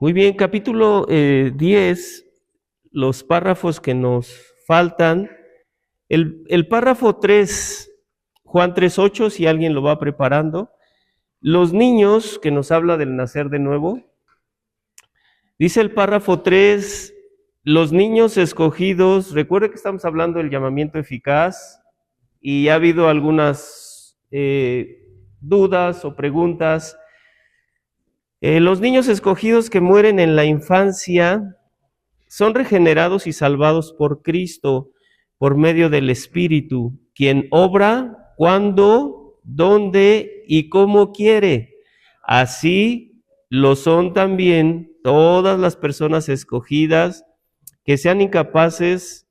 Muy bien, capítulo 10, los párrafos que nos faltan. El párrafo 3, Juan 3:8, si alguien lo va preparando. Los niños, que nos habla del nacer de nuevo. Dice el párrafo 3, los niños escogidos. Recuerde que estamos hablando del llamamiento eficaz y ha habido algunas dudas o preguntas. Los niños escogidos que mueren en la infancia son regenerados y salvados por Cristo por medio del Espíritu, quien obra cuando, dónde y cómo quiere. Así lo son también todas las personas escogidas que sean incapaces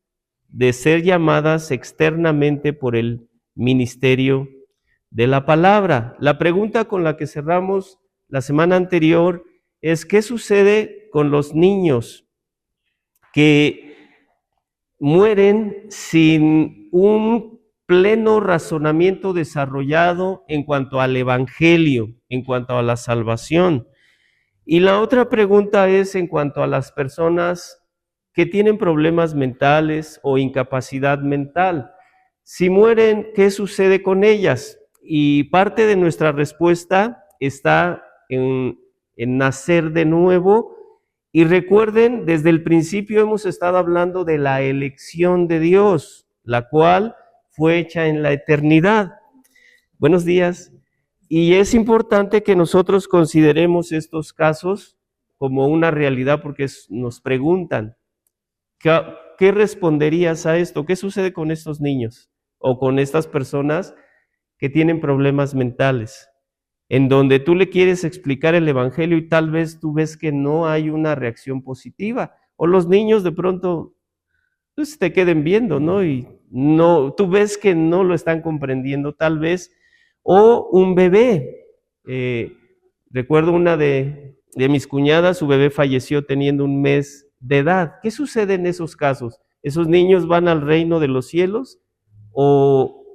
de ser llamadas externamente por el ministerio de la palabra. La pregunta con la que cerramos la semana anterior es: ¿qué sucede con los niños que mueren sin un pleno razonamiento desarrollado en cuanto al evangelio, en cuanto a la salvación? Y la otra pregunta es en cuanto a las personas que tienen problemas mentales o incapacidad mental. Si mueren, ¿qué sucede con ellas? Y parte de nuestra respuesta está en nacer de nuevo. Y recuerden, desde el principio hemos estado hablando de la elección de Dios, la cual fue hecha en la eternidad. Buenos días. Y es importante que nosotros consideremos estos casos como una realidad, porque nos preguntan, ¿qué responderías a esto? ¿Qué sucede con estos niños o con estas personas que tienen problemas mentales, en donde tú le quieres explicar el evangelio y tal vez tú ves que no hay una reacción positiva, o los niños de pronto pues, te queden viendo, ¿no? Y no, tú ves que no lo están comprendiendo tal vez, o un bebé. Recuerdo una de mis cuñadas, su bebé falleció teniendo 1 mes de edad. ¿Qué sucede en esos casos? ¿Esos niños van al reino de los cielos? ¿O,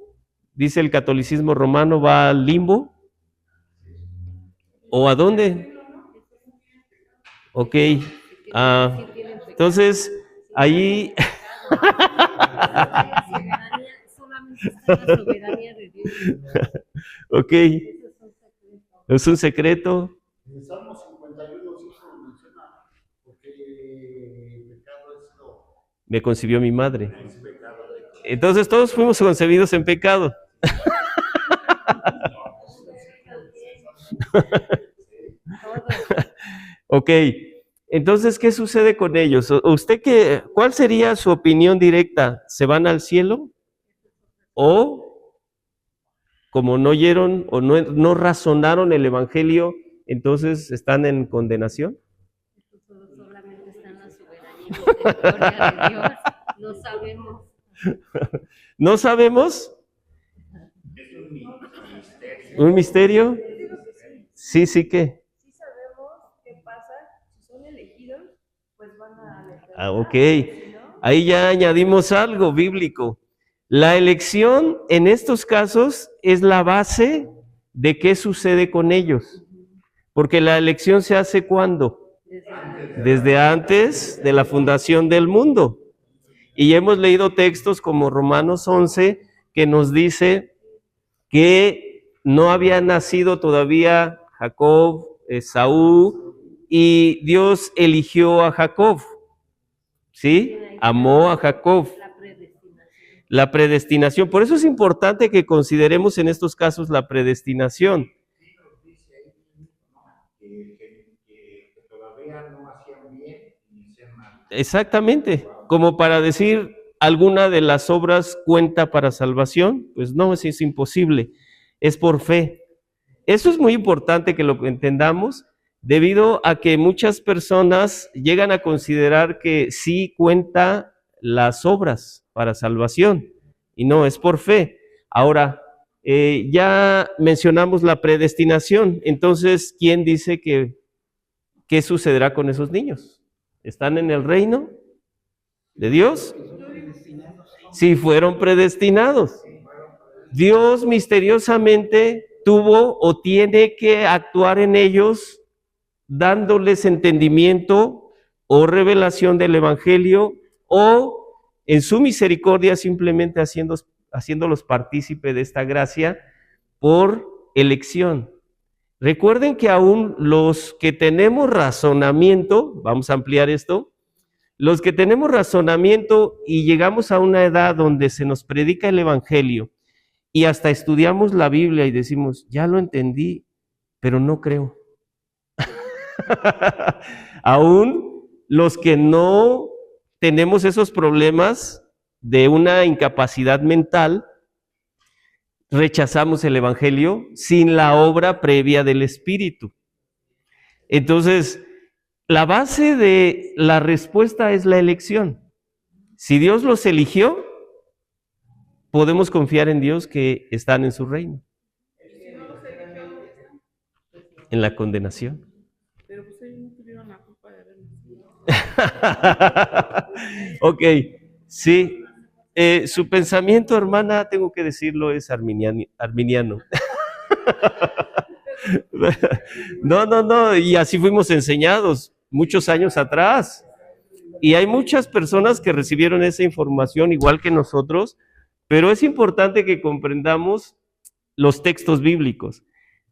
dice el catolicismo romano, va al limbo? ¿O a dónde? Ok. Entonces, ahí... Ok. Es un secreto. En el Salmo 51 sí se menciona, porque el pecado es lo... Me concibió mi madre. Entonces todos fuimos concebidos en pecado. Ok, entonces, ¿qué sucede con ellos? ¿Cuál sería su opinión directa? ¿Se van al cielo? ¿O como no oyeron o no razonaron el evangelio, entonces están en condenación? Solamente está en la soberanía de Dios. No sabemos. ¿No sabemos? ¿Un misterio? Sí, sí que. Sí sabemos qué pasa, si son elegidos, pues van a la eternidad. Ok, ahí ya añadimos algo bíblico. La elección en estos casos es la base de qué sucede con ellos. Porque la elección se hace ¿cuándo? Desde antes de la fundación del mundo. Y hemos leído textos como Romanos 11, que nos dice que no había nacido todavía Jacob, Esaú, y Dios eligió a Jacob, ¿sí? Amó a Jacob. La predestinación. Por eso es importante que consideremos en estos casos la predestinación. Que todavía no hacían bien ni hacían mal. Exactamente. Como para decir, ¿alguna de las obras cuenta para salvación? Pues no, es imposible. Es por fe. Eso es muy importante que lo entendamos, debido a que muchas personas llegan a considerar que sí cuenta las obras para salvación, y no, es por fe. Ahora, ya mencionamos la predestinación, entonces, ¿quién dice qué sucederá con esos niños? ¿Están en el reino de Dios? Sí, fueron predestinados. Dios misteriosamente tuvo o tiene que actuar en ellos dándoles entendimiento o revelación del Evangelio, o en su misericordia simplemente haciéndolos partícipe de esta gracia por elección. Recuerden que aún los que tenemos razonamiento, vamos a ampliar esto, los que tenemos razonamiento y llegamos a una edad donde se nos predica el Evangelio y hasta estudiamos la Biblia y decimos, ya lo entendí, pero no creo. Aún los que no tenemos esos problemas de una incapacidad mental, rechazamos el Evangelio sin la obra previa del Espíritu. Entonces, la base de la respuesta es la elección. Si Dios los eligió, podemos confiar en Dios que están en su reino. En la condenación. Pero pues ellos no tuvieron la culpa de haber nacido. Ok, sí. Su pensamiento, hermana, tengo que decirlo, es arminiano. No, y así fuimos enseñados muchos años atrás. Y hay muchas personas que recibieron esa información igual que nosotros, pero es importante que comprendamos los textos bíblicos.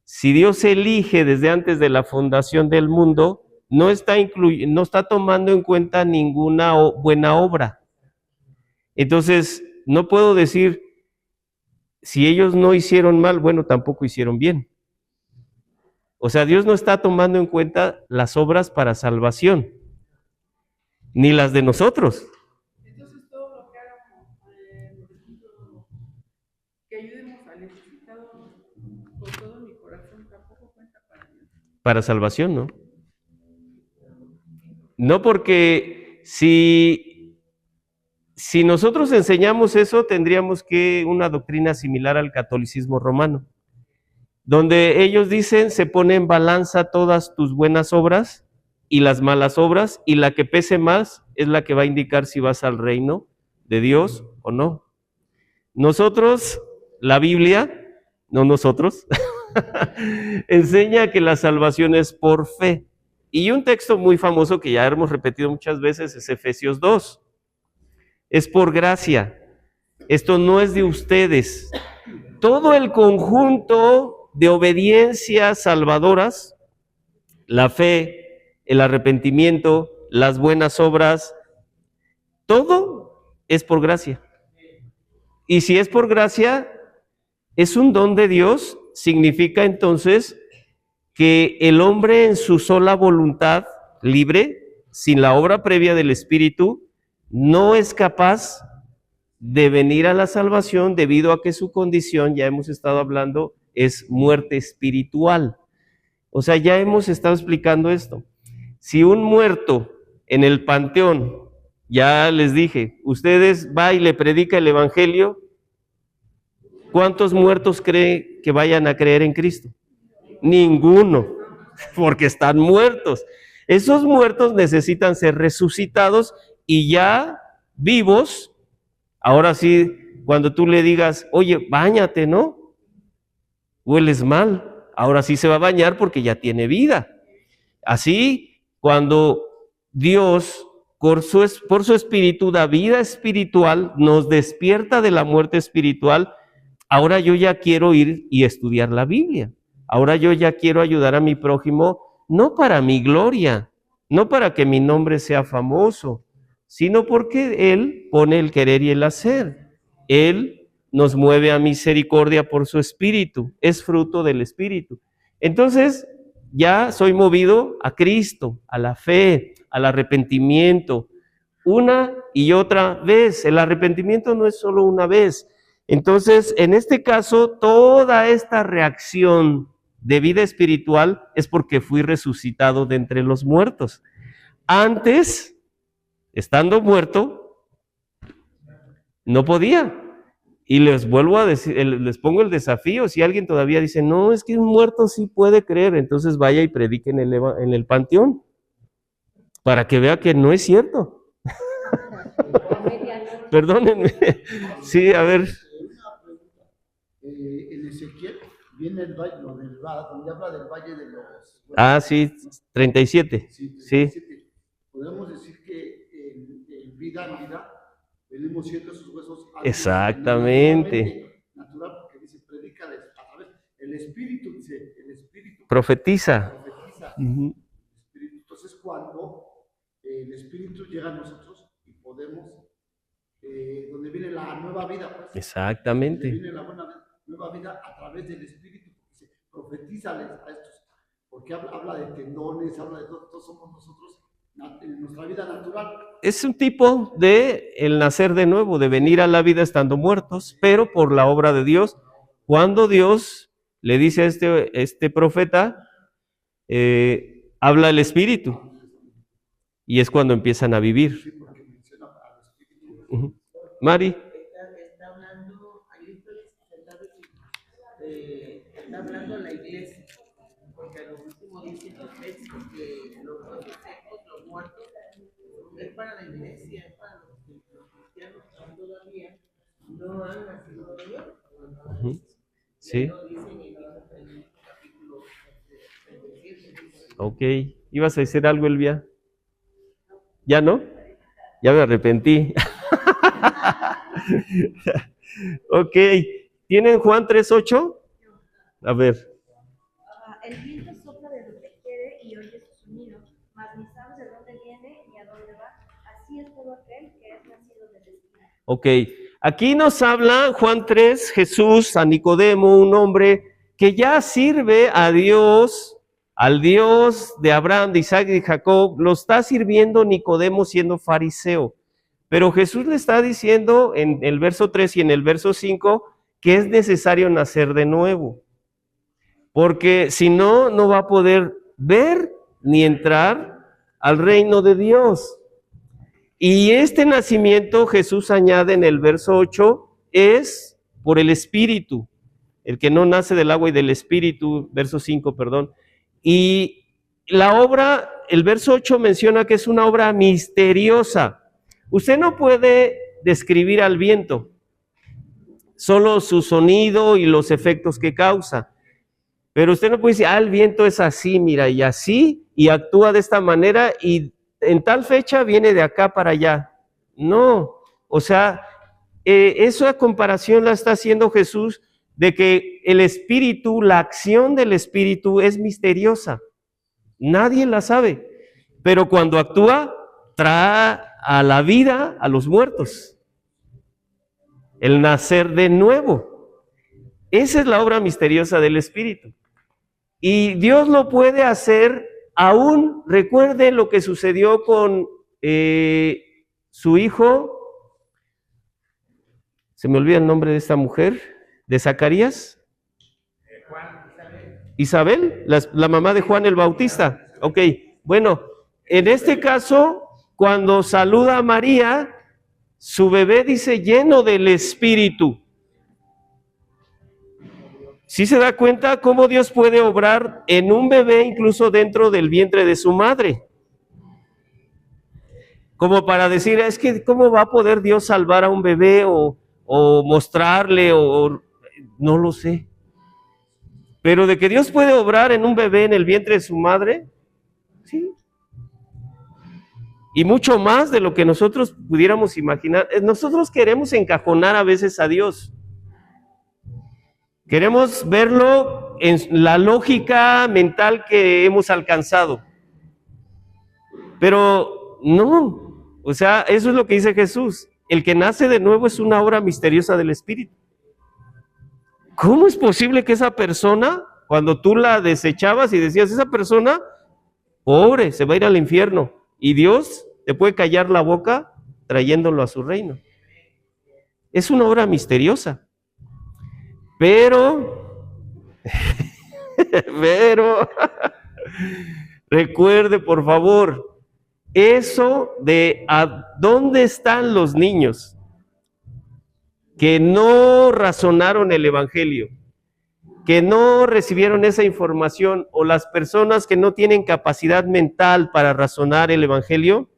Si Dios elige desde antes de la fundación del mundo, no está tomando en cuenta ninguna buena obra. Entonces, no puedo decir, si ellos no hicieron mal, bueno, tampoco hicieron bien. O sea, Dios no está tomando en cuenta las obras para salvación, ni las de nosotros. Entonces todo lo que hagamos, por ejemplo, que ayudemos al necesitado con todo mi corazón, tampoco cuenta para Dios. Para salvación, ¿no? No, porque si nosotros enseñamos eso, tendríamos que una doctrina similar al catolicismo romano, donde ellos dicen, se pone en balanza todas tus buenas obras y las malas obras, y la que pese más es la que va a indicar si vas al reino de Dios o no. Nosotros, la Biblia, no nosotros, enseña que la salvación es por fe. Y un texto muy famoso que ya hemos repetido muchas veces es Efesios 2. Es por gracia. Esto no es de ustedes. Todo el conjunto de obediencias salvadoras, la fe, el arrepentimiento, las buenas obras, todo es por gracia. Y si es por gracia, es un don de Dios, significa entonces que el hombre en su sola voluntad libre, sin la obra previa del Espíritu, no es capaz de venir a la salvación debido a que su condición, ya hemos estado hablando, es muerte espiritual. O sea, ya hemos estado explicando esto. Si un muerto en el panteón, ya les dije, ustedes va y le predica el Evangelio, ¿cuántos muertos cree que vayan a creer en Cristo? Ninguno, porque están muertos. Esos muertos necesitan ser resucitados y ya vivos. Ahora sí, cuando tú le digas, oye, báñate, ¿no? Hueles mal. Ahora sí se va a bañar porque ya tiene vida. Así, cuando Dios, por su espíritu, da vida espiritual, nos despierta de la muerte espiritual, ahora yo ya quiero ir y estudiar la Biblia. Ahora yo ya quiero ayudar a mi prójimo, no para mi gloria, no para que mi nombre sea famoso, sino porque Él pone el querer y el hacer. Él nos mueve a misericordia por su espíritu, es fruto del espíritu. Entonces, ya soy movido a Cristo, a la fe, al arrepentimiento, una y otra vez. El arrepentimiento no es solo una vez. Entonces, en este caso, toda esta reacción de vida espiritual es porque fui resucitado de entre los muertos. Antes, estando muerto, no podía. Y les vuelvo a decir, les pongo el desafío, si alguien todavía dice, no, es que un muerto sí puede creer, entonces vaya y predique en el panteón, para que vea que no es cierto. Perdónenme. Sí, a ver. En Ezequiel viene el valle, lo del donde habla del valle de los huesos. Ah, sí, 37. Sí, Sí. 37. Podemos decir que en vida venimos siendo esos huesos. algo Exactamente. naturalmente natural, porque dice, predícales a través. El espíritu, dice, el espíritu Profetiza. profetiza. Ujú. Entonces, cuando el espíritu llega a nosotros y podemos, donde viene la nueva vida, pues. Donde Exactamente. viene la nueva vida a través del espíritu, porque dice, profetízales a estos, porque habla de tendones, habla de todo, todos somos nosotros en nuestra vida natural. Es un tipo de el nacer de nuevo, de venir a la vida estando muertos, pero por la obra de Dios. Cuando Dios le dice a este profeta, habla el espíritu, y es cuando empiezan a vivir. Sí, porque menciona al espíritu. Ujú. Mari. Está hablando, ahí estoy está hablando la iglesia, porque a lo último dice en el texto que los huesos secos, los muertos, es para la iglesia, es para los cristianos que todavía no han nacido de Dios. Ujú. Sí. Lo dice en el capítulo 37. Ok. ¿Ibas a decir algo, Elvia? ¿Ya no? Ya me arrepentí. Ok. ¿Tienen Juan 3:8? A ver. El viento sopla de donde quiere y oye su sonido, mas ni sabes de dónde viene ni a dónde va. Así es todo aquel que es nacido del Espíritu. Ok. Aquí nos habla Juan 3, Jesús a Nicodemo, un hombre que ya sirve a Dios, al Dios de Abraham, de Isaac y de Jacob. Lo está sirviendo Nicodemo siendo fariseo. Pero Jesús le está diciendo en el verso 3 y en el verso 5 que es necesario nacer de nuevo. Porque si no, no va a poder ver ni entrar al reino de Dios. Y este nacimiento, Jesús añade en el verso 8, es por el Espíritu. El que no nace del agua y del Espíritu, verso 5, perdón. Y la obra, el verso 8 menciona que es una obra misteriosa. Usted no puede describir al viento, solo su sonido y los efectos que causa. Pero usted no puede decir, el viento es así, mira, y así, y actúa de esta manera, y en tal fecha viene de acá para allá. No, o sea, esa comparación la está haciendo Jesús de que el Espíritu, la acción del Espíritu es misteriosa. Nadie la sabe, pero cuando actúa, trae a la vida a los muertos. El nacer de nuevo. Esa es la obra misteriosa del Espíritu. Y Dios lo puede hacer aún, recuerden lo que sucedió con su hijo, se me olvida el nombre de esta mujer, de Zacarías. Isabel, la mamá de Juan el Bautista. Ok, bueno, en este caso, cuando saluda a María, su bebé dice lleno del Espíritu. ¿Sí se da cuenta cómo Dios puede obrar en un bebé incluso dentro del vientre de su madre? Como para decir, es que ¿cómo va a poder Dios salvar a un bebé o mostrarle no lo sé. Pero de que Dios puede obrar en un bebé en el vientre de su madre, sí. Y mucho más de lo que nosotros pudiéramos imaginar. Nosotros queremos encajonar a veces a Dios. Queremos verlo en la lógica mental que hemos alcanzado. Pero no, o sea, eso es lo que dice Jesús. El que nace de nuevo es una obra misteriosa del Espíritu. ¿Cómo es posible que esa persona, cuando tú la desechabas y decías, esa persona, pobre, se va a ir al infierno, y Dios te puede callar la boca trayéndolo a su reino? Es una obra misteriosa. Pero, recuerde por favor, eso de a dónde están los niños que no razonaron el Evangelio, que no recibieron esa información, o las personas que no tienen capacidad mental para razonar el Evangelio,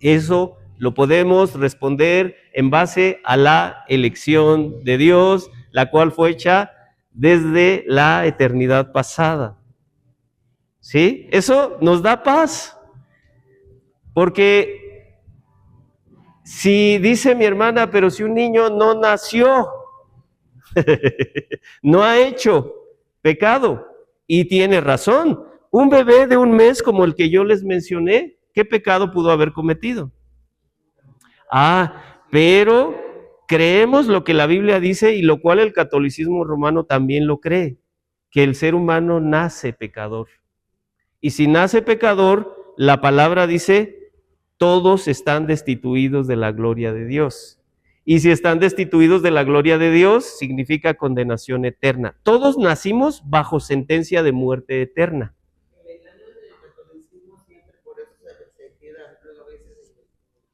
eso lo podemos responder en base a la elección de Dios, la cual fue hecha desde la eternidad pasada. ¿Sí? Eso nos da paz. Porque si dice mi hermana, pero si un niño no nació, no ha hecho pecado, y tiene razón. Un bebé de un mes como el que yo les mencioné, ¿qué pecado pudo haber cometido? Pero creemos lo que la Biblia dice y lo cual el catolicismo romano también lo cree, que el ser humano nace pecador. Y si nace pecador, la palabra dice, todos están destituidos de la gloria de Dios. Y si están destituidos de la gloria de Dios, significa condenación eterna. Todos nacimos bajo sentencia de muerte eterna. El año del catolicismo siempre por eso se queda luego a veces en el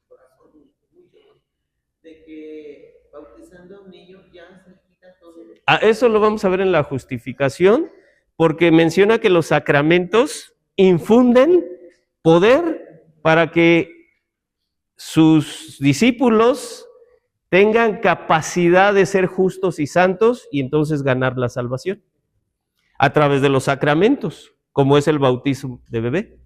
corazón mucho, de que bautizando a un niño ya se quita todo. Eso lo vamos a ver en la justificación, porque menciona que los sacramentos infunden poder para que sus discípulos tengan capacidad de ser justos y santos y entonces ganar la salvación a través de los sacramentos, como es el bautismo de bebé.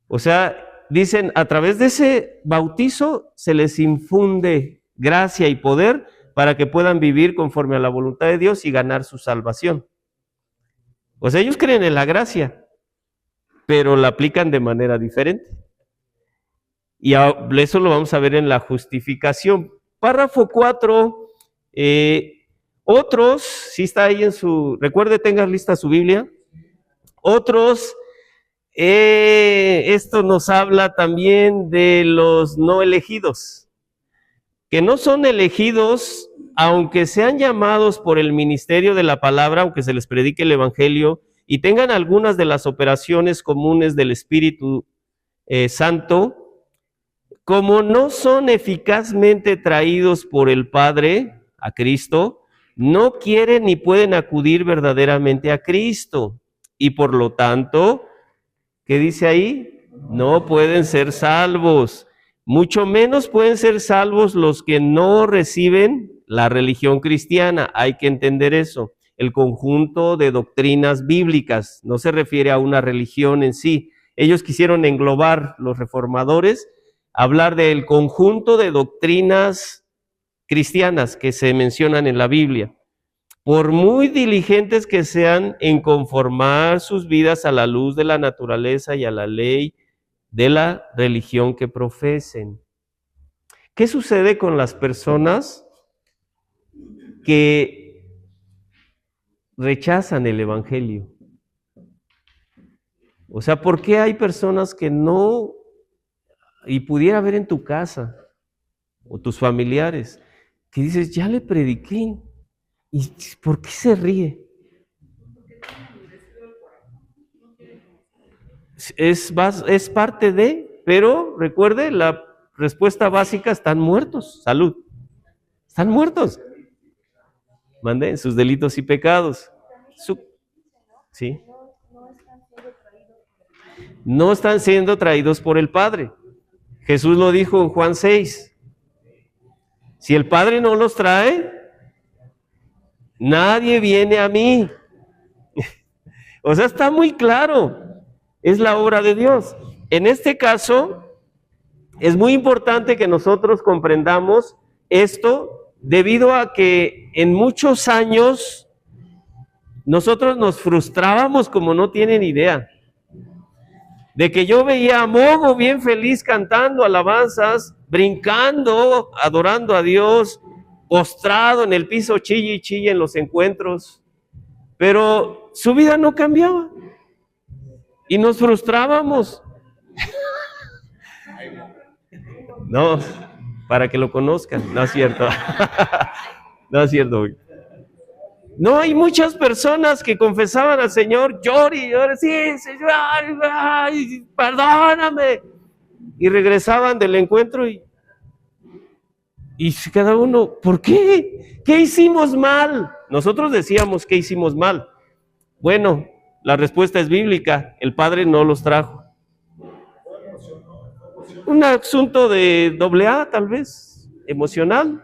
O sea, dicen, a través de ese bautizo se les infunde gracia y poder para que puedan vivir conforme a la voluntad de Dios y ganar su salvación. O sea, ellos creen en la gracia, pero la aplican de manera diferente. Y eso lo vamos a ver en la justificación. Párrafo 4, otros, si está ahí en su, recuerde, tenga lista su Biblia. Otros, esto nos habla también de los no elegidos, que no son elegidos, aunque sean llamados por el ministerio de la palabra, aunque se les predique el evangelio, y tengan algunas de las operaciones comunes del Espíritu Santo, como no son eficazmente traídos por el Padre a Cristo, no quieren ni pueden acudir verdaderamente a Cristo. Y por lo tanto, ¿qué dice ahí? No pueden ser salvos. Mucho menos pueden ser salvos los que no reciben la religión cristiana. Hay que entender eso. El conjunto de doctrinas bíblicas no se refiere a una religión en sí. Ellos quisieron englobar, los reformadores, hablar del conjunto de doctrinas cristianas que se mencionan en la Biblia. Por muy diligentes que sean en conformar sus vidas a la luz de la naturaleza y a la ley de la religión que profesen. ¿Qué sucede con las personas que rechazan el evangelio? O sea, ¿por qué hay personas que no, y pudiera haber en tu casa o tus familiares, que dices, ya le prediqué, ¿y por qué se ríe? Es parte de, pero recuerde, la respuesta básica, están muertos, salud, están muertos. Manden sus delitos y pecados. ¿Sí? No están siendo traídos por el Padre. Jesús lo dijo en Juan 6. Si el Padre no los trae, nadie viene a mí. O sea, está muy claro. Es la obra de Dios. En este caso, es muy importante que nosotros comprendamos esto, debido a que en muchos años nosotros nos frustrábamos como no tienen idea. De que yo veía a Mogo bien feliz cantando alabanzas, brincando, adorando a Dios, postrado en el piso, chille y chille en los encuentros, pero su vida no cambiaba y nos frustrábamos. No, para que lo conozcan, no es cierto. No es cierto. No, hay muchas personas que confesaban al Señor, llore, sí, Señor, ay, perdóname. Y regresaban del encuentro y cada uno, ¿por qué? ¿Qué hicimos mal? Nosotros decíamos, ¿qué hicimos mal? Bueno, la respuesta es bíblica, el Padre no los trajo. Un asunto de AA, tal vez, emocional.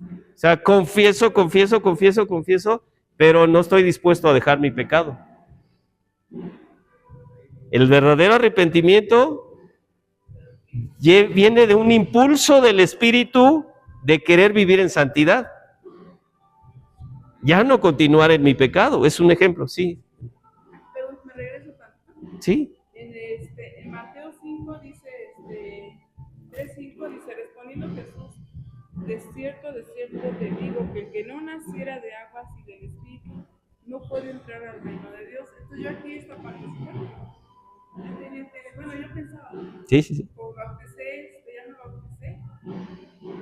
O sea, confieso, pero no estoy dispuesto a dejar mi pecado. El verdadero arrepentimiento viene de un impulso del Espíritu de querer vivir en santidad. Ya no continuar en mi pecado, es un ejemplo, sí. Pero me regreso tanto. Sí. En Mateo 5 dice, 3:5 dice, respondiendo Jesús, de cierto te digo, que el que no naciera de aguas y del Espíritu no puede entrar al reino de Dios. Entonces yo aquí esta parte, bueno, yo pensaba, Sí. como bauticé, ya me bauticé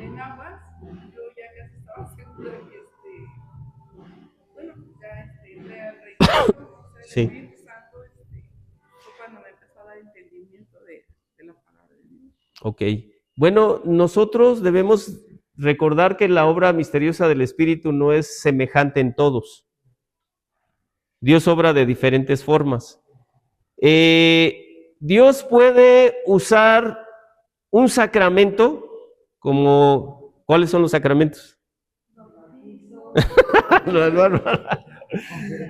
en aguas, yo ya casi estaba seguro de que bueno, ya entré al reino de Dios, Sí. el Espíritu Santo, fue cuando me empezó a dar entendimiento de la palabra de Dios. Ok. Bueno, nosotros debemos recordar que la obra misteriosa del Espíritu no es semejante en todos. Dios obra de diferentes formas. Dios puede usar un sacramento como... ¿Cuáles son los sacramentos?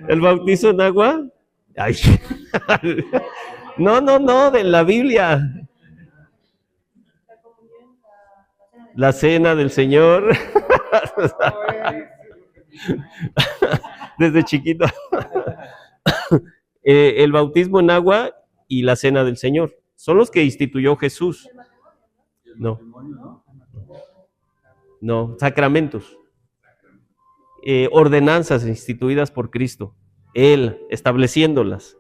¿El bautizo en agua? Ay. No, de la Biblia. La cena del Señor. Desde chiquito. El bautismo en agua y la cena del Señor. Son los que instituyó Jesús. No, sacramentos. Ordenanzas instituidas por Cristo. Él estableciéndolas.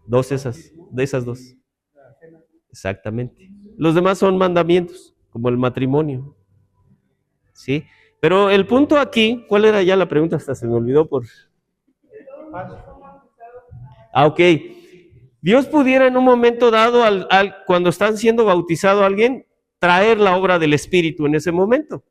De esas dos. Exactamente. Los demás son mandamientos, como el matrimonio. ¿Sí? Pero el punto aquí, ¿cuál era ya la pregunta? Hasta se me olvidó por... ok. Dios pudiera en un momento dado, cuando están siendo bautizado alguien, traer la obra del Espíritu en ese momento.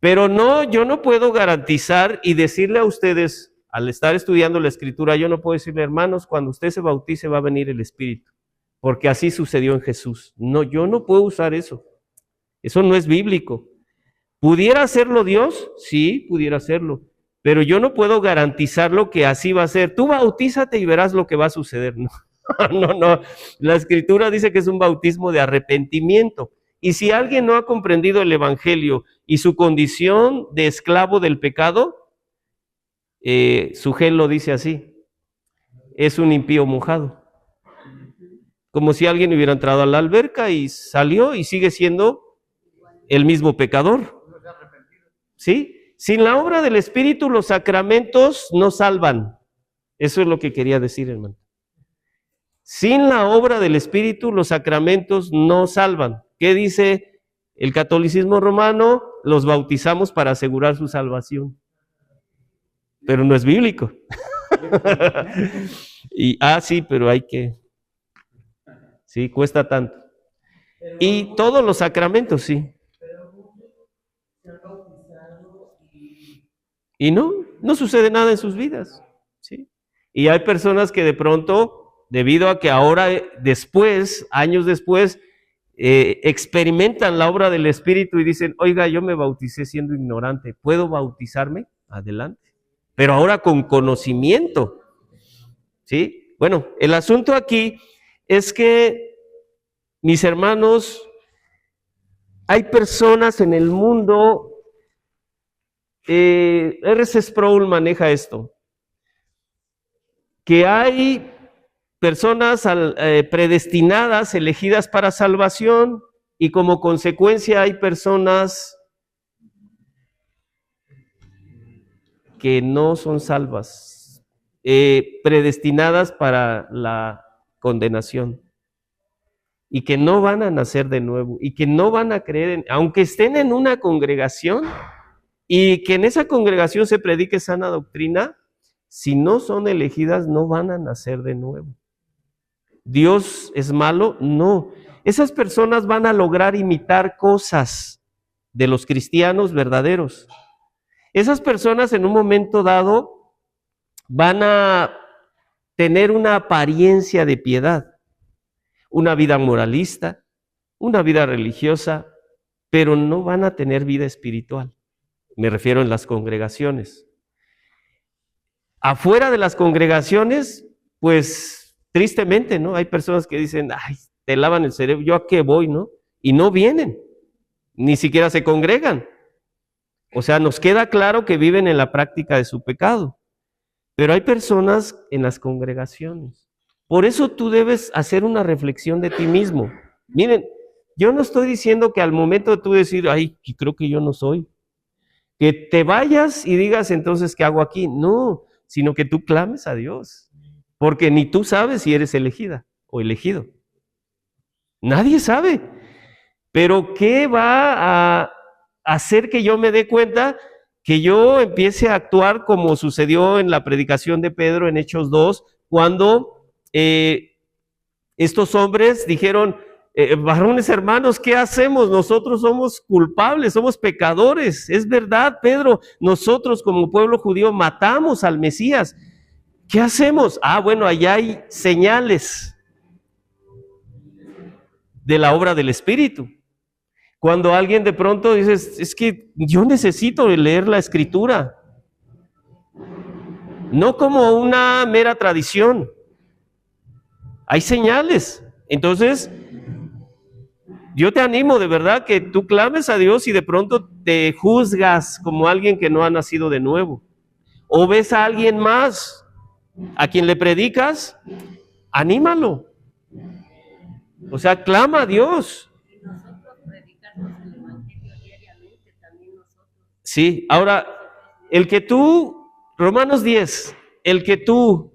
Pero no, yo no puedo garantizar y decirle a ustedes, al estar estudiando la Escritura, yo no puedo decirle, hermanos, cuando usted se bautice va a venir el Espíritu, porque así sucedió en Jesús. No, yo no puedo usar eso. Eso no es bíblico. ¿Pudiera hacerlo Dios? Sí, pudiera hacerlo. Pero yo no puedo garantizarlo que así va a ser. Tú bautízate y verás lo que va a suceder. No. La Escritura dice que es un bautismo de arrepentimiento. Y si alguien no ha comprendido el Evangelio y su condición de esclavo del pecado, su gen lo dice así, es un impío mojado. Como si alguien hubiera entrado a la alberca y salió y sigue siendo el mismo pecador. ¿Sí? Sin la obra del Espíritu, los sacramentos no salvan. Eso es lo que quería decir, hermano. Sin la obra del Espíritu, los sacramentos no salvan. ¿Qué dice el catolicismo romano? Los bautizamos para asegurar su salvación. Pero no es bíblico. Sí, pero hay que... Sí, cuesta tanto. Y todos los sacramentos, sí. Y no sucede nada en sus vidas. ¿Sí? Y hay personas que de pronto, debido a que ahora, después, años después, experimentan la obra del Espíritu y dicen, oiga, yo me bauticé siendo ignorante, ¿puedo bautizarme? Adelante. Pero ahora con conocimiento. ¿Sí? Bueno, el asunto aquí es que, mis hermanos, hay personas en el mundo, R.C. Sproul maneja esto, que hay personas predestinadas, elegidas para salvación, y como consecuencia hay personas que no son salvas, predestinadas para la condenación, y que no van a nacer de nuevo, y que no van a creer, aunque estén en una congregación, y que en esa congregación se predique sana doctrina, si no son elegidas no van a nacer de nuevo. ¿Dios es malo? No. Esas personas van a lograr imitar cosas de los cristianos verdaderos. Esas personas en un momento dado van a tener una apariencia de piedad, una vida moralista, una vida religiosa, pero no van a tener vida espiritual. Me refiero en las congregaciones. Afuera de las congregaciones, pues tristemente, ¿no? Hay personas que dicen, ay, te lavan el cerebro, ¿yo a qué voy, no? Y no vienen, ni siquiera se congregan. O sea, nos queda claro que viven en la práctica de su pecado. Pero hay personas en las congregaciones. Por eso tú debes hacer una reflexión de ti mismo. Miren, yo no estoy diciendo que al momento de tú decir, ay, creo que yo no soy, que te vayas y digas, entonces, ¿qué hago aquí? No, sino que tú clames a Dios, porque ni tú sabes si eres elegida o elegido. Nadie sabe. Pero ¿qué va a hacer que yo me dé cuenta que yo empiece a actuar como sucedió en la predicación de Pedro en Hechos 2, cuando estos hombres dijeron, varones hermanos, ¿qué hacemos? Nosotros somos culpables, somos pecadores. Es verdad, Pedro, nosotros como pueblo judío matamos al Mesías. ¿Qué hacemos? Ah, bueno, allá hay señales de la obra del Espíritu. Cuando alguien de pronto dice, es que yo necesito leer la Escritura, no como una mera tradición. Hay señales. Entonces, yo te animo de verdad que tú clames a Dios y de pronto te juzgas como alguien que no ha nacido de nuevo. O ves a alguien más a quien le predicas, anímalo. O sea, clama a Dios. Y nosotros predicamos el Evangelio diariamente también nosotros. Sí, ahora, el que tú, Romanos 10, el que tú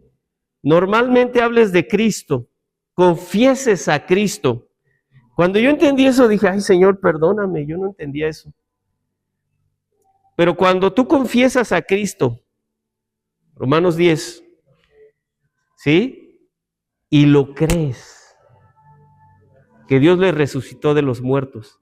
normalmente hables de Cristo, confieses a Cristo. Cuando yo entendí eso, dije, ay Señor, perdóname, yo no entendía eso. Pero cuando tú confiesas a Cristo, Romanos 10, ¿sí? Y lo crees, que Dios le resucitó de los muertos.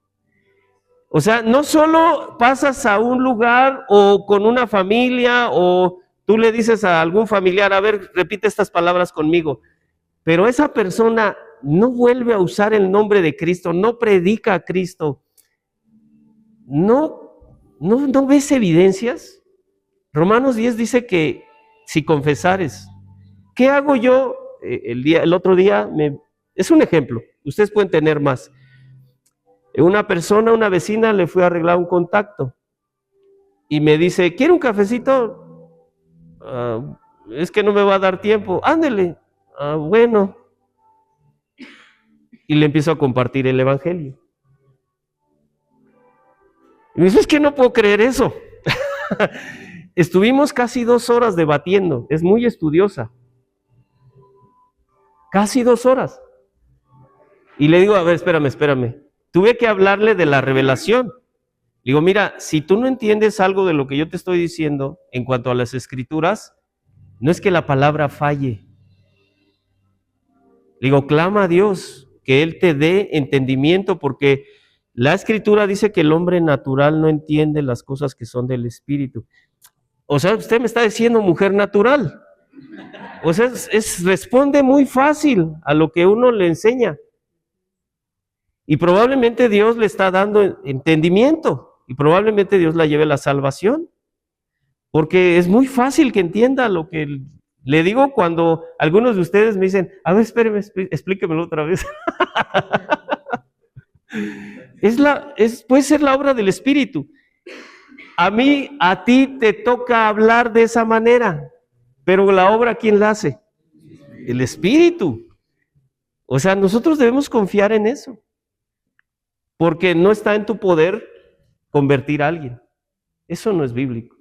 O sea, no solo pasas a un lugar o con una familia o tú le dices a algún familiar, a ver, repite estas palabras conmigo, pero esa persona no vuelve a usar el nombre de Cristo, no predica a Cristo, no ves evidencias. Romanos 10 dice que si confesares, ¿qué hago yo? El otro día, es un ejemplo, ustedes pueden tener más. Una persona, una vecina, le fue a arreglar un contacto y me dice, ¿quiere un cafecito? Es que no me va a dar tiempo. Ándele. Bueno. Y le empiezo a compartir el evangelio. Y me dice, es que no puedo creer eso. Estuvimos casi 2 horas debatiendo. Es muy estudiosa. Casi 2 horas. Y le digo, a ver, espérame. Tuve que hablarle de la revelación. Digo, mira, si tú no entiendes algo de lo que yo te estoy diciendo en cuanto a las escrituras, no es que la palabra falle. Digo, clama a Dios que Él te dé entendimiento, porque la escritura dice que el hombre natural no entiende las cosas que son del Espíritu. O sea, usted me está diciendo mujer natural. O sea, responde muy fácil a lo que uno le enseña. Y probablemente Dios le está dando entendimiento. Y probablemente Dios la lleve a la salvación. Porque es muy fácil que entienda lo que le digo cuando algunos de ustedes me dicen, a ver, espéreme, explíquemelo otra vez. Puede ser la obra del Espíritu. A ti te toca hablar de esa manera, pero la obra, ¿quién la hace? El Espíritu. O sea, nosotros debemos confiar en eso, porque no está en tu poder convertir a alguien. Eso no es bíblico.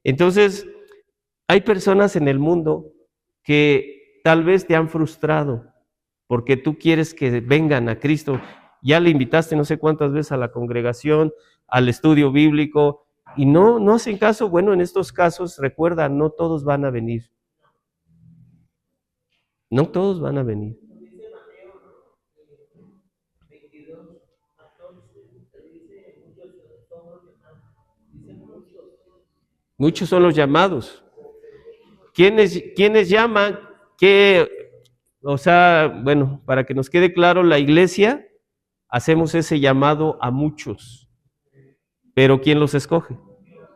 Entonces, hay personas en el mundo que tal vez te han frustrado porque tú quieres que vengan a Cristo. Ya le invitaste no sé cuántas veces a la congregación, al estudio bíblico, y no hacen caso. Bueno, en estos casos, recuerda, no todos van a venir. No todos van a venir. Muchos son los llamados. ¿Quiénes llaman? O sea, bueno, para que nos quede claro, la iglesia hacemos ese llamado a muchos. Pero ¿quién los escoge?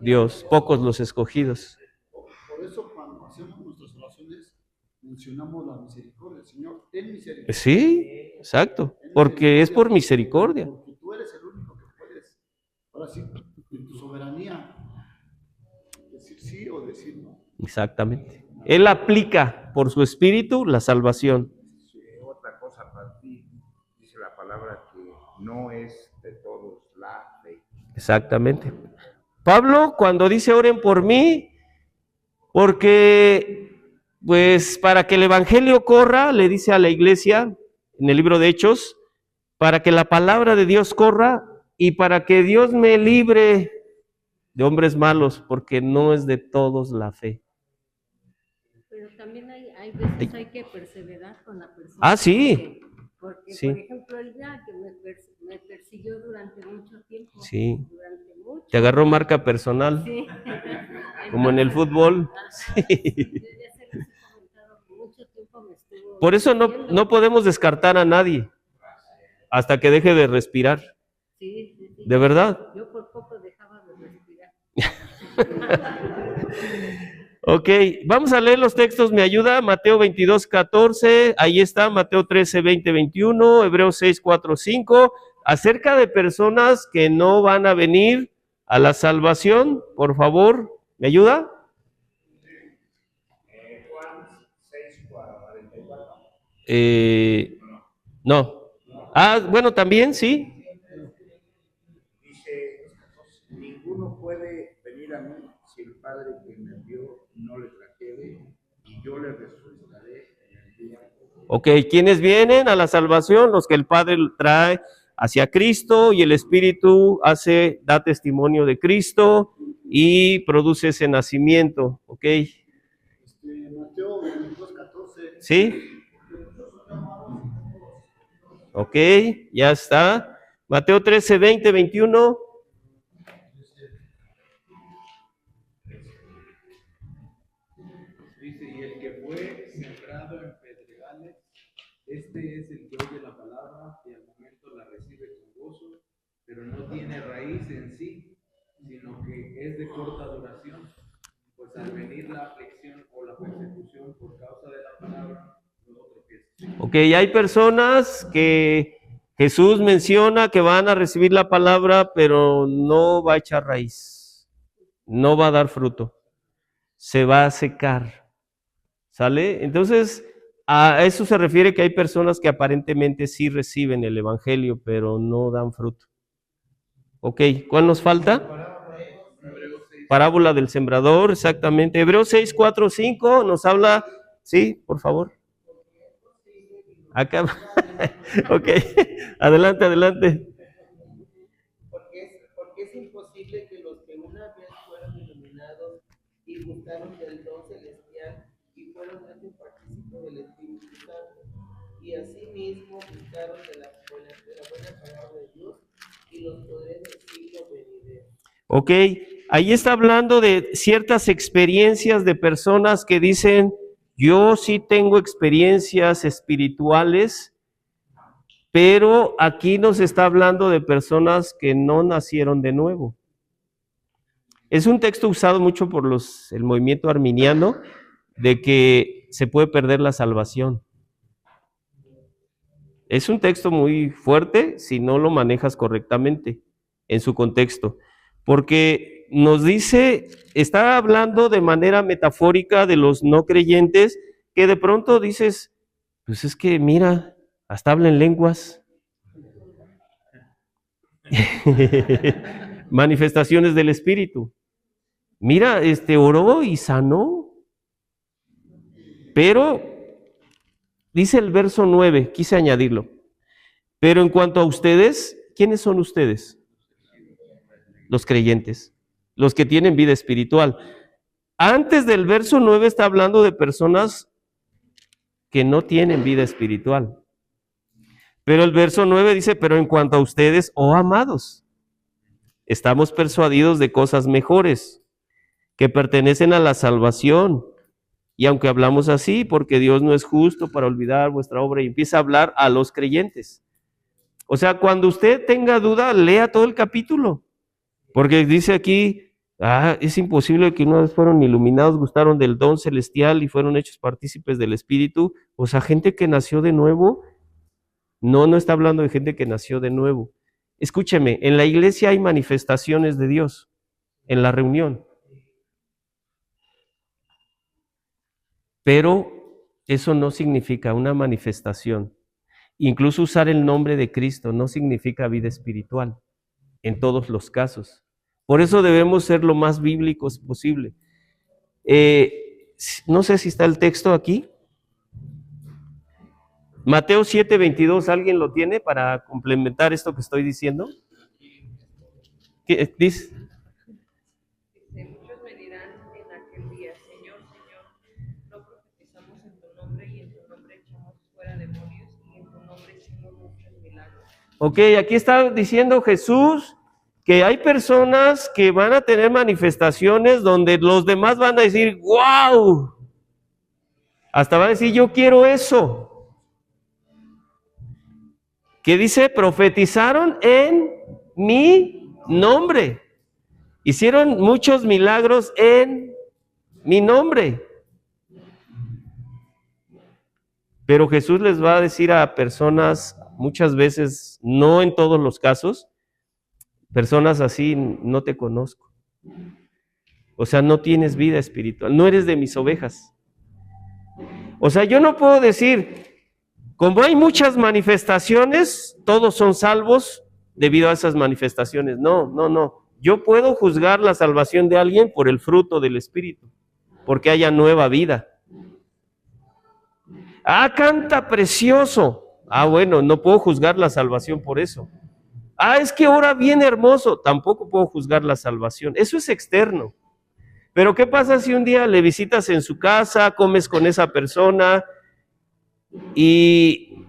Dios, pocos los escogidos. Por eso cuando hacemos nuestras oraciones mencionamos la misericordia. Señor, ten misericordia. Sí, exacto, porque es por misericordia. Porque tú eres el único que puedes, ahora sí, en tu soberanía, decir sí o decir no. Exactamente. Él aplica por su espíritu la salvación. Otra cosa para ti, dice la palabra que no es de todos la fe. Exactamente. Pablo, cuando dice oren por mí, porque pues para que el evangelio corra, le dice a la iglesia en el libro de Hechos, para que la palabra de Dios corra y para que Dios me libre de hombres malos, porque no es de todos la fe. Pero también hay veces hay que perseverar con la persona. Ah, sí. Porque Sí. por ejemplo, el día que me persiguió durante mucho tiempo. Sí. Durante mucho Te agarró marca personal, Sí. como en el fútbol. Ajá. Sí. Yo ya se los he comentado, mucho tiempo me estuvo Por eso no persiguiendo. podemos descartar a nadie hasta que deje de respirar. Sí, sí, sí. ¿De verdad? Yo por poco dejaba de respirar. Ok, vamos a leer los textos, ¿me ayuda? Mateo 22, 14, ahí está, Mateo 13, 20, 21, Hebreos 6, 4, 5, acerca de personas que no van a venir a la salvación, por favor, ¿me ayuda? Juan 6, 44. No. Ah, bueno, también, sí. Dice, ninguno puede venir a mí si el Padre que me envió no le trajere, y yo le resucitaré en el día. Ok, ¿quiénes vienen a la salvación? Los que el Padre trae hacia Cristo y el Espíritu da testimonio de Cristo y produce ese nacimiento, ¿ok? Mateo 22, 14. ¿Sí? Ok, ya está. Mateo 13, 20, 21. Dice, y el que fue sembrado en pedregales, este es el que oye la palabra y al momento la recibe con gozo, pero no tiene raíz en sí, sino que es de corta duración, pues al venir la aflicción o la persecución por causa de la palabra, luego tropieza. Ok, hay personas que Jesús menciona que van a recibir la palabra, pero no va a echar raíz, no va a dar fruto, se va a secar. ¿Sale? Entonces, a eso se refiere que hay personas que aparentemente sí reciben el evangelio, pero no dan fruto. Ok, ¿cuál nos falta? Parábola del sembrador, exactamente. Hebreos 6, 4, 5 nos habla, sí, por favor. Acá, ok, adelante. Porque es imposible que los que una vez fueron iluminados y gustaron del don celestial y fueron hechos partícipes del Espíritu Santo, y asimismo gustaron de la buena palabra de Dios y los poderes del siglo venidero. Ok, ahí está hablando de ciertas experiencias de personas que dicen, yo sí tengo experiencias espirituales, pero aquí nos está hablando de personas que no nacieron de nuevo. Es un texto usado mucho por el movimiento arminiano de que se puede perder la salvación. Es un texto muy fuerte si no lo manejas correctamente en su contexto, porque nos dice, está hablando de manera metafórica de los no creyentes, que de pronto dices, pues es que mira, hasta hablan lenguas. Manifestaciones del Espíritu. Mira, oró y sanó. Pero, dice el verso 9, quise añadirlo. Pero en cuanto a ustedes, ¿quiénes son ustedes? Los creyentes, los que tienen vida espiritual. Antes del verso 9 está hablando de personas que no tienen vida espiritual. Pero el verso 9 dice, pero en cuanto a ustedes, oh amados, estamos persuadidos de cosas mejores, que pertenecen a la salvación. Y aunque hablamos así, porque Dios no es justo para olvidar vuestra obra, y empieza a hablar a los creyentes. O sea, cuando usted tenga duda, lea todo el capítulo, porque dice aquí, Es imposible que una vez fueron iluminados, gustaron del don celestial y fueron hechos partícipes del Espíritu. O sea, gente que nació de nuevo. No, no está hablando de gente que nació de nuevo. Escúcheme, en la iglesia hay manifestaciones de Dios, en la reunión. Pero eso no significa una manifestación. Incluso usar el nombre de Cristo no significa vida espiritual, en todos los casos. Por eso debemos ser lo más bíblicos posible. No sé si está el texto aquí. Mateo 7:22, ¿alguien lo tiene para complementar esto que estoy diciendo? ¿Qué dice? Muchos me dirán en aquel día, Señor, Señor, no profetizamos en tu nombre y en tu nombre echamos fuera demonios y en tu nombre hicimos muchos milagros. Ok, aquí está diciendo Jesús que hay personas que van a tener manifestaciones donde los demás van a decir, ¡wow! Hasta van a decir, yo quiero eso. ¿Qué dice? Profetizaron en mi nombre. Hicieron muchos milagros en mi nombre. Pero Jesús les va a decir a personas, muchas veces, no en todos los casos, personas así, no te conozco. O sea, no tienes vida espiritual, no eres de mis ovejas. O sea, yo no puedo decir, como hay muchas manifestaciones, todos son salvos debido a esas manifestaciones. No, no, no. Yo puedo juzgar la salvación de alguien por el fruto del Espíritu, porque haya nueva vida. Canta precioso. Bueno, no puedo juzgar la salvación por eso. Es que ora bien hermoso. Tampoco puedo juzgar la salvación. Eso es externo. Pero ¿qué pasa si un día le visitas en su casa, comes con esa persona y,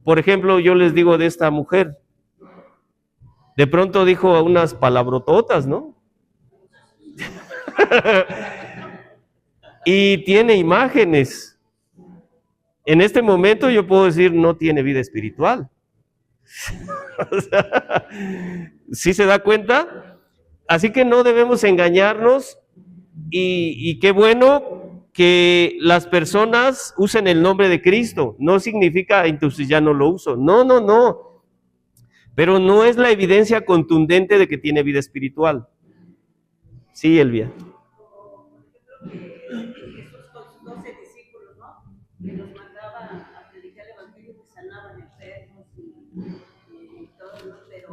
por ejemplo, yo les digo de esta mujer, de pronto dijo unas palabrototas, ¿no? Y tiene imágenes. En este momento yo puedo decir, no tiene vida espiritual. O sea, ¿sí se da cuenta? Así que no debemos engañarnos y qué bueno que las personas usen el nombre de Cristo. No significa, entonces ya no lo uso. No, no, no. Pero no es la evidencia contundente de que tiene vida espiritual. Sí, Elvia. Jesús con sus 12 discípulos, ¿no? Que los mandaba a predicar el evangelio, que sanaban enfermos y todo, ¿no? Pero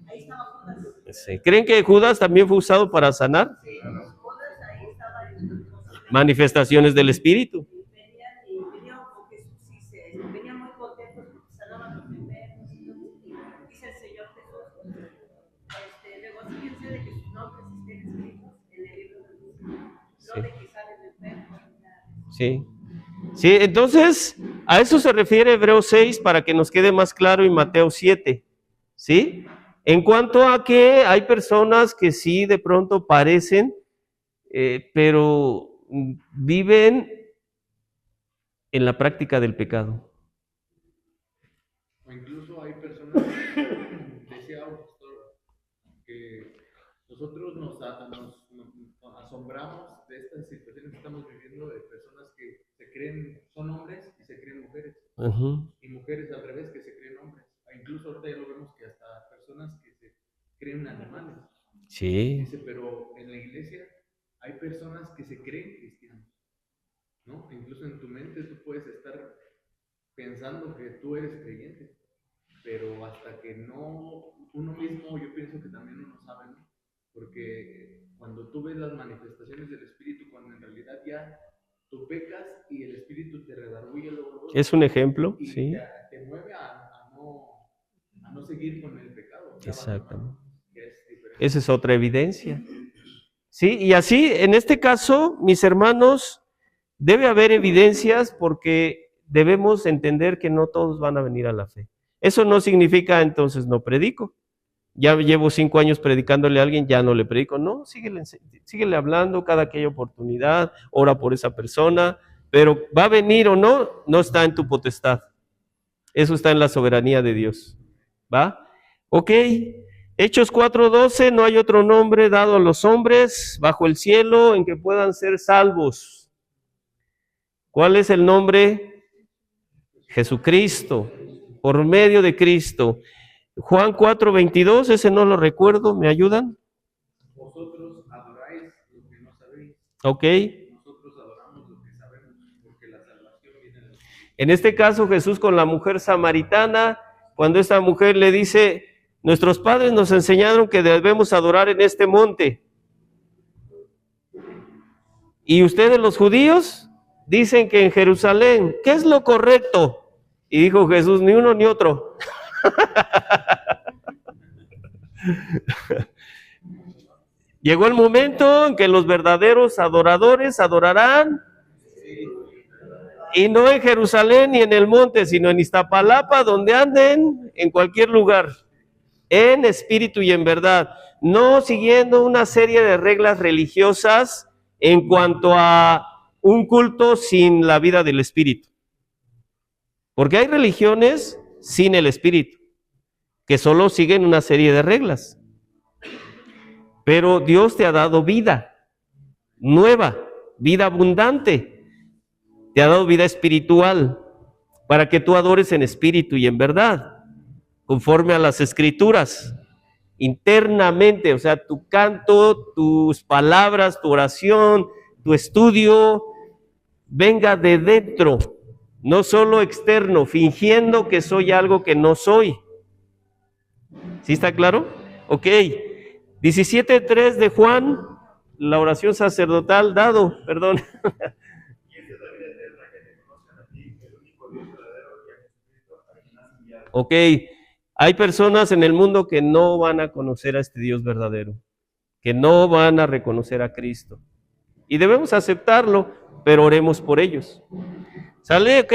ahí estaba Judas. Sí. ¿Creen que Judas también fue usado para sanar? Sí, Judas ahí estaba en manifestaciones del Espíritu. Venían con Jesús y venían muy contentos porque sanaban los enfermos. Dice el Señor Jesús, regocíjense de que sus nombres estén escritos en el libro de los vivos, no de que salen enfermos. Sí. Sí, entonces a eso se refiere Hebreos 6 para que nos quede más claro y Mateo 7. ¿Sí? En cuanto a que hay personas que sí de pronto parecen, pero viven en la práctica del pecado. O incluso hay personas, decía un pastor, que nosotros nos asombramos de estas situaciones que estamos viviendo, de personas que se creen, son hombres y se creen mujeres. Y mujeres al revés, que se creen hombres. Incluso ahorita ya lo vemos que hasta personas que se creen animales. Sí. Dice, pero en la iglesia hay personas que se creen cristianos, ¿no? Incluso en tu mente tú puedes estar pensando que tú eres creyente, pero hasta que no, uno mismo, yo pienso que también uno sabe, ¿no? Porque cuando tú ves las manifestaciones del Espíritu, cuando en realidad ya tú pecas y el Espíritu te redarguye luego. Es un ejemplo, y sí. te mueve a no seguir con el pecado. Exactamente. Esa es otra evidencia. Sí, y así, en este caso, mis hermanos, debe haber evidencias porque debemos entender que no todos van a venir a la fe. Eso no significa entonces no predico. Ya llevo 5 años predicándole a alguien, ya no le predico. No, síguele hablando cada que haya oportunidad, ora por esa persona, pero va a venir o no, no está en tu potestad. Eso está en la soberanía de Dios. ¿Va? Ok. Hechos 4:12, no hay otro nombre dado a los hombres bajo el cielo en que puedan ser salvos. ¿Cuál es el nombre? Jesucristo, por medio de Cristo. Juan 4:22, ese no lo recuerdo, ¿me ayudan? Vosotros adoráis lo que no sabéis. Ok. Nosotros adoramos lo que sabemos, porque la salvación viene de los... En este caso Jesús con la mujer samaritana, cuando esta mujer le dice, nuestros padres nos enseñaron que debemos adorar en este monte. Y ustedes los judíos dicen que en Jerusalén, ¿qué es lo correcto? Y dijo Jesús, ni uno ni otro. Llegó el momento en que los verdaderos adoradores adorarán, y no en Jerusalén ni en el monte, sino en Iztapalapa, donde anden, en cualquier lugar, en espíritu y en verdad, no siguiendo una serie de reglas religiosas en cuanto a un culto sin la vida del espíritu. Porque hay religiones sin el espíritu, que solo siguen una serie de reglas. Pero Dios te ha dado vida nueva, vida abundante. Te ha dado vida espiritual para que tú adores en espíritu y en verdad, conforme a las escrituras, internamente, o sea, tu canto, tus palabras, tu oración, tu estudio, venga de dentro, no solo externo, fingiendo que soy algo que no soy. ¿Sí está claro? Ok. 17:3 de Juan, la oración sacerdotal, dado, perdón. Ok, hay personas en el mundo que no van a conocer a este Dios verdadero, que no van a reconocer a Cristo. Y debemos aceptarlo, pero oremos por ellos. ¿Sale? Ok.